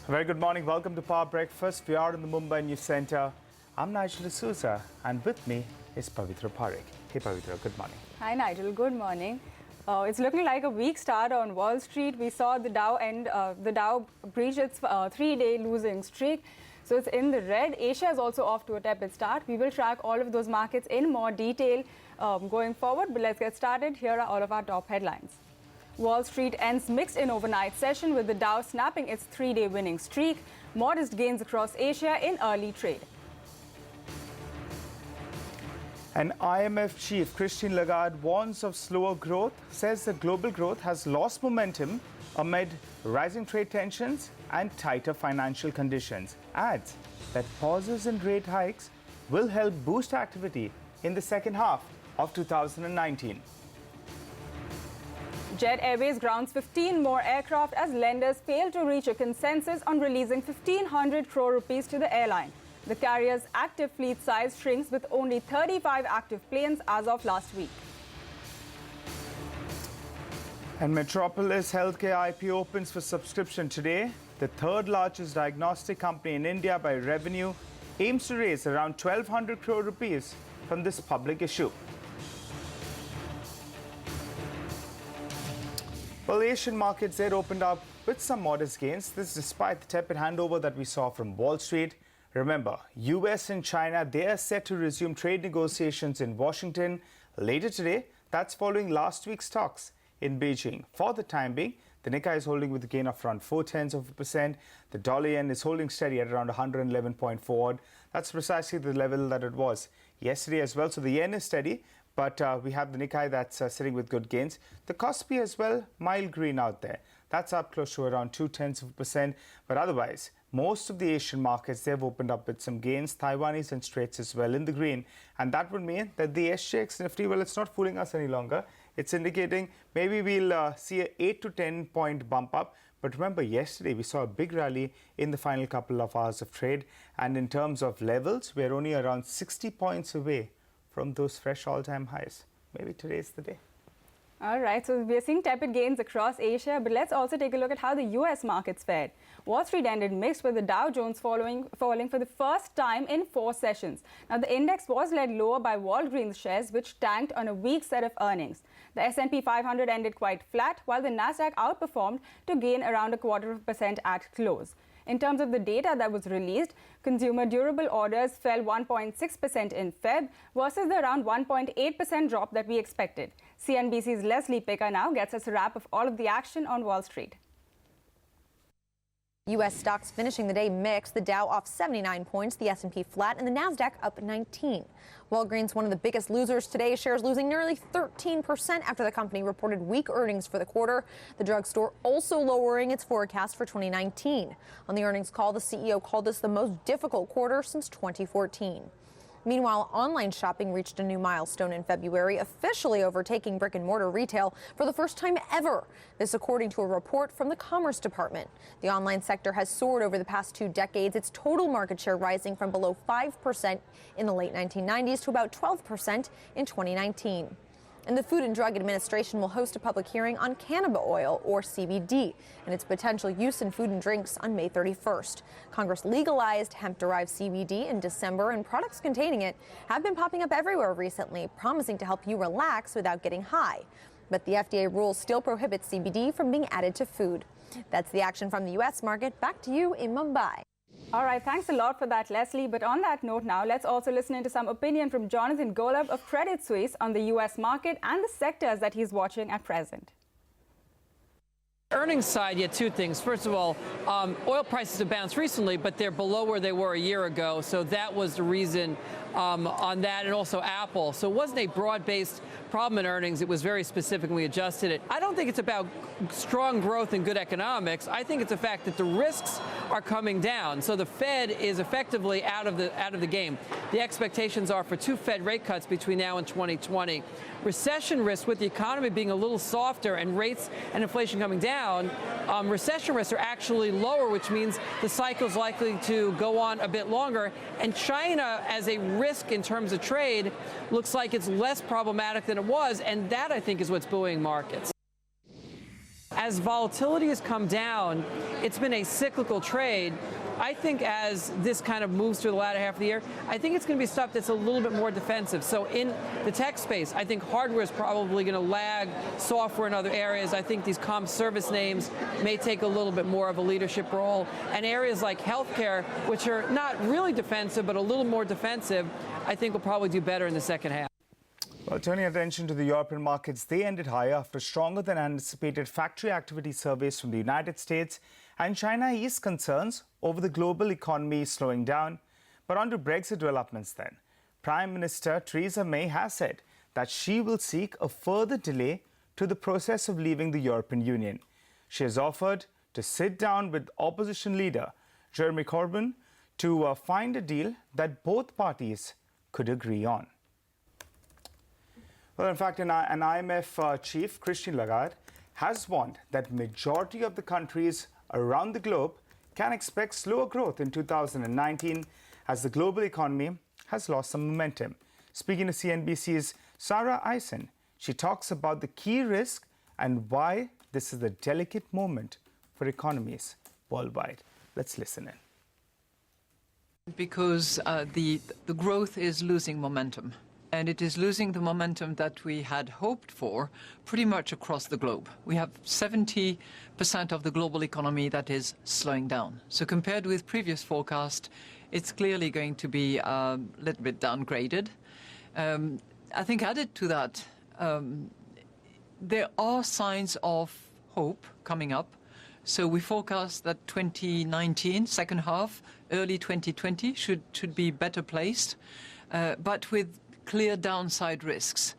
A very good morning. Welcome to Power Breakfast. We are in the Mumbai News Center. I'm Nigel D'Souza, and with me is Pavitra Parekh. Hey, Pavitra, good morning. Hi, Nigel. Good morning. It's looking like a weak start on Wall Street. We saw the Dow breach its three-day losing streak. So it's in the red. Asia is also off to a tepid start. We will track all of those markets in more detail going forward. But let's get started. Here are all of our top headlines. Wall Street ends mixed in overnight session with the Dow snapping its three-day winning streak. Modest gains across Asia in early trade. And IMF chief Christine Lagarde warns of slower growth, says that global growth has lost momentum amid rising trade tensions and tighter financial conditions. Adds that pauses in rate hikes will help boost activity in the second half of 2019. Jet Airways grounds 15 more aircraft as lenders fail to reach a consensus on releasing 1,500 crore rupees to the airline. The carrier's active fleet size shrinks with only 35 active planes as of last week. And Metropolis Healthcare IPO opens for subscription today. The third largest diagnostic company in India by revenue aims to raise around 1,200 crore rupees from this public issue. Well, Asian markets there opened up with some modest gains. This despite the tepid handover that we saw from Wall Street. Remember, US and China, they are set to resume trade negotiations in Washington later today. That's following last week's talks in Beijing. For the time being, the Nikkei is holding with a gain of around 0.4%. The dollar yen is holding steady at around 111.4. That's precisely the level that it was yesterday as well. So the yen is steady, but we have the Nikkei that's sitting with good gains. The Kospi as well, mild green out there. That's up close to around 0.2%. But otherwise, most of the Asian markets, they've opened up with some gains. Taiwanese and Straits as well in the green. And that would mean that the SGX Nifty, well, it's not fooling us any longer. It's indicating maybe we'll see an 8 to 10 point bump up. But remember, yesterday we saw a big rally in the final couple of hours of trade. And in terms of levels, we're only around 60 points away from those fresh all-time highs. Maybe today's the day. All right, so we are seeing tepid gains across Asia, but let's also take a look at how the US markets fared. Wall Street ended mixed with the Dow Jones falling for the first time in 4 sessions. Now, the index was led lower by Walgreens shares, which tanked on a weak set of earnings. The S&P 500 ended quite flat, while the Nasdaq outperformed to gain around 0.25% at close. In terms of the data that was released, consumer durable orders fell 1.6% in Feb versus the around 1.8% drop that we expected. CNBC's Leslie Picker now gets us a wrap of all of the action on Wall Street. U.S. stocks finishing the day mixed. The Dow off 79 points, the S&P flat, and the Nasdaq up 19. Walgreens, one of the biggest losers today, shares losing nearly 13% after the company reported weak earnings for the quarter. The drugstore also lowering its forecast for 2019. On the earnings call, the CEO called this the most difficult quarter since 2014. Meanwhile, online shopping reached a new milestone in February, officially overtaking brick-and-mortar retail for the first time ever. This according to a report from the Commerce Department. The online sector has soared over the past 2 decades, its total market share rising from below 5% in the late 1990s to about 12% in 2019. And the Food and Drug Administration will host a public hearing on cannabis oil, or CBD, and its potential use in food and drinks on May 31st. Congress legalized hemp-derived CBD in December, and products containing it have been popping up everywhere recently, promising to help you relax without getting high. But the FDA rule still prohibits CBD from being added to food. That's the action from the U.S. market. Back to you in Mumbai. All right, thanks a lot for that, Leslie. But on that note now, let's also listen into some opinion from Jonathan Golub of Credit Suisse on the U.S. market and the sectors that he's watching at present. Earnings side, you had 2 things. First of all, oil prices have bounced recently, but they're below where they were a year ago. So that was the reason on that, and also Apple. So it wasn't a broad-based problem in earnings. It was very specific, and we adjusted it. I don't think it's about strong growth and good economics. I think it's a fact that the risks are coming down. So the Fed is effectively out of the game. The expectations are for 2 Fed rate cuts between now and 2020. Recession risk, with the economy being a little softer and rates and inflation coming down, recession risks are actually lower, which means the cycle is likely to go on a bit longer. And China, as a risk in terms of trade, looks like it's less problematic than it was. And that, I think, is what's buoying markets. As volatility has come down, it's been a cyclical trade. I think as this kind of moves through the latter half of the year, I think it's going to be stuff that's a little bit more defensive. So in the tech space, I think hardware is probably going to lag software in other areas. I think these comm service names may take a little bit more of a leadership role. And areas like healthcare, which are not really defensive, but a little more defensive, I think will probably do better in the second half. Well, turning attention to the European markets, they ended higher after stronger than anticipated factory activity surveys from the United States and China eased concerns over the global economy slowing down. But on to Brexit developments then. Prime Minister Theresa May has said that she will seek a further delay to the process of leaving the European Union. She has offered to sit down with opposition leader Jeremy Corbyn to find a deal that both parties could agree on. Well, in fact, an IMF chief, Christine Lagarde, has warned that majority of the countries around the globe can expect slower growth in 2019 as the global economy has lost some momentum. Speaking to CNBC's Sarah Eisen, she talks about the key risk and why this is a delicate moment for economies worldwide. Let's listen in. Because the growth is losing momentum. And it is losing the momentum that we had hoped for pretty much across the globe. We have 70% of the global economy that is slowing down. So compared with previous forecast, it's clearly going to be a little bit downgraded. I think added to that, there are signs of hope coming up. So we forecast that 2019, second half, early 2020 should be better placed, but with clear downside risks,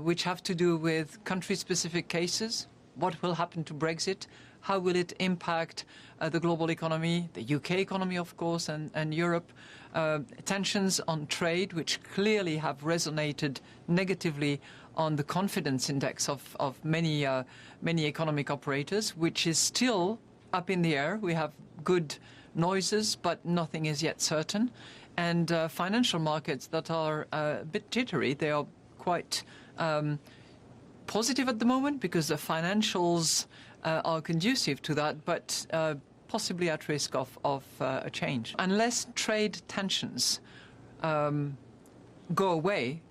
which have to do with country-specific cases. What will happen to Brexit? How will it impact the global economy, the UK economy, of course, and Europe? Tensions on trade, which clearly have resonated negatively on the confidence index of many economic operators, which is still up in the air. We have good noises, but nothing is yet certain. And financial markets that are a bit jittery. They are quite positive at the moment because the financials are conducive to that, but possibly at risk of a change. Unless trade tensions go away,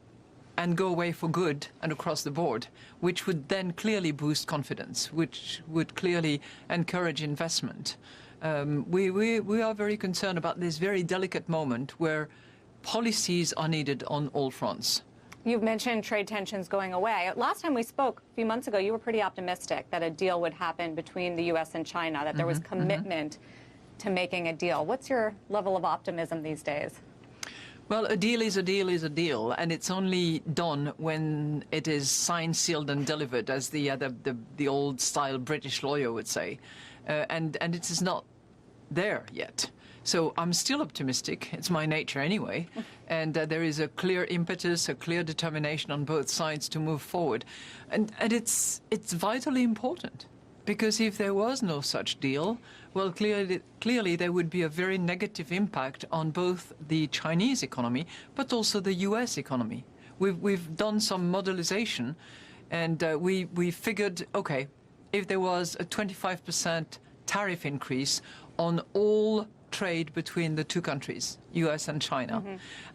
and go away for good and across the board, which would then clearly boost confidence, which would clearly encourage investment. We are very concerned about this very delicate moment where policies are needed on all fronts. You've mentioned trade tensions going away. Last time we spoke, a few months ago, you were pretty optimistic that a deal would happen between the U.S. and China, that there was commitment to making a deal. What's your level of optimism these days? Well, a deal is a deal is a deal, and it's only done when it is signed, sealed, and delivered, as the old-style British lawyer would say. And it is not there yet. So I'm still optimistic. It's my nature anyway. And there is a clear impetus, a clear determination on both sides to move forward. And it's vitally important, because if there was no such deal, well, clearly there would be a very negative impact on both the Chinese economy, but also the US economy. We've done some modelization, and we figured, okay, if there was a 25% tariff increase on all trade between the two countries, US and China.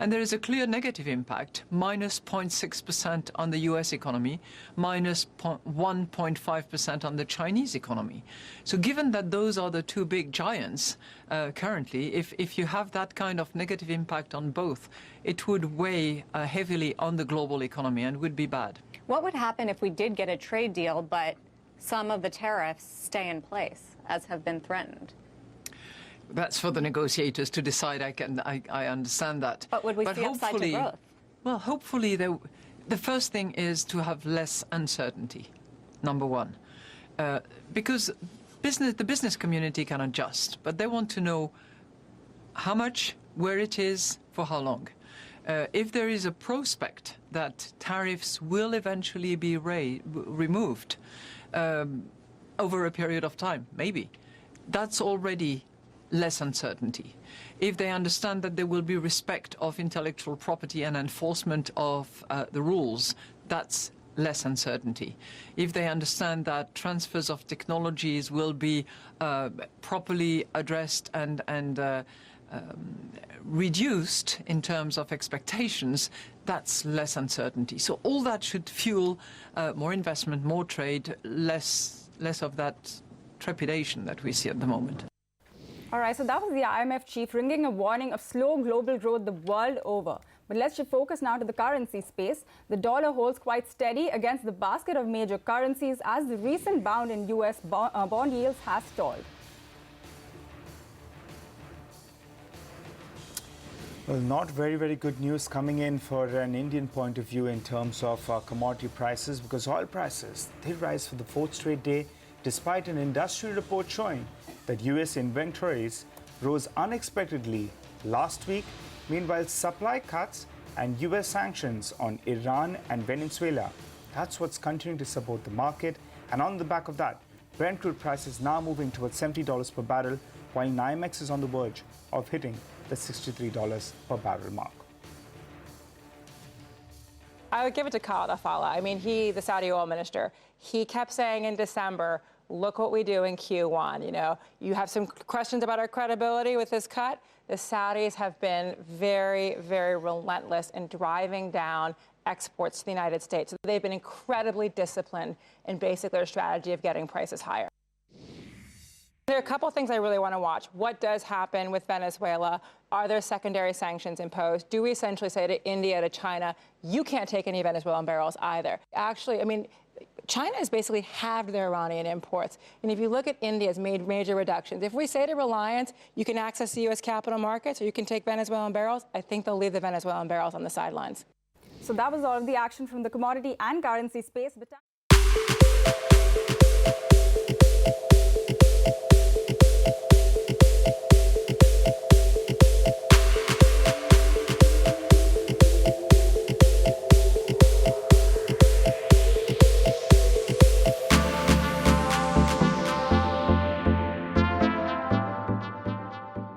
And there is a clear negative impact, minus 0.6% on the US economy, minus 1.5% on the Chinese economy. So given that those are the two big giants currently, if you have that kind of negative impact on both, it would weigh heavily on the global economy and would be bad. What would happen if we did get a trade deal, but some of the tariffs stay in place, as have been threatened? That's for the negotiators to decide. I understand that. But would we see upside to growth? Well, hopefully, the first thing is to have less uncertainty, number one. Because the business community can adjust, but they want to know how much, where it is, for how long. If there is a prospect that tariffs will eventually be removed over a period of time, maybe, that's already less uncertainty. If they understand that there will be respect of intellectual property and enforcement of the rules, that's less uncertainty. If they understand that transfers of technologies will be properly addressed and reduced in terms of expectations, that's less uncertainty. So all that should fuel more investment, more trade, less of that trepidation that we see at the moment. All right, so that was the IMF chief ringing a warning of slow global growth the world over. But let's shift focus now to the currency space. The dollar holds quite steady against the basket of major currencies as the recent bound in US bond yields has stalled. Well, not very good news coming in for an Indian point of view in terms of commodity prices, because oil prices, they rise for the fourth straight day despite an industry report showing that US inventories rose unexpectedly last week. Meanwhile, supply cuts and US sanctions on Iran and Venezuela, that's what's continuing to support the market. And on the back of that, Brent crude prices now moving towards $70 per barrel, while NYMEX is on the verge of hitting the $63 per barrel mark. I would give it to Khalid Al-Falih. I mean, the Saudi oil minister, he kept saying in December, look what we do in Q1. You know, you have some questions about our credibility with this cut. The Saudis have been very relentless in driving down exports to the United States. So they've been incredibly disciplined in basically their strategy of getting prices higher. There are a couple of things I really want to watch. What does happen with Venezuela? Are there secondary sanctions imposed? Do we essentially say to India, to China, you can't take any Venezuelan barrels either? Actually, I mean, China has basically halved their Iranian imports. And if you look at India's made major reductions, if we say to Reliance, you can access the U.S. capital markets or you can take Venezuelan barrels, I think they'll leave the Venezuelan barrels on the sidelines. So that was all of the action from the commodity and currency space. But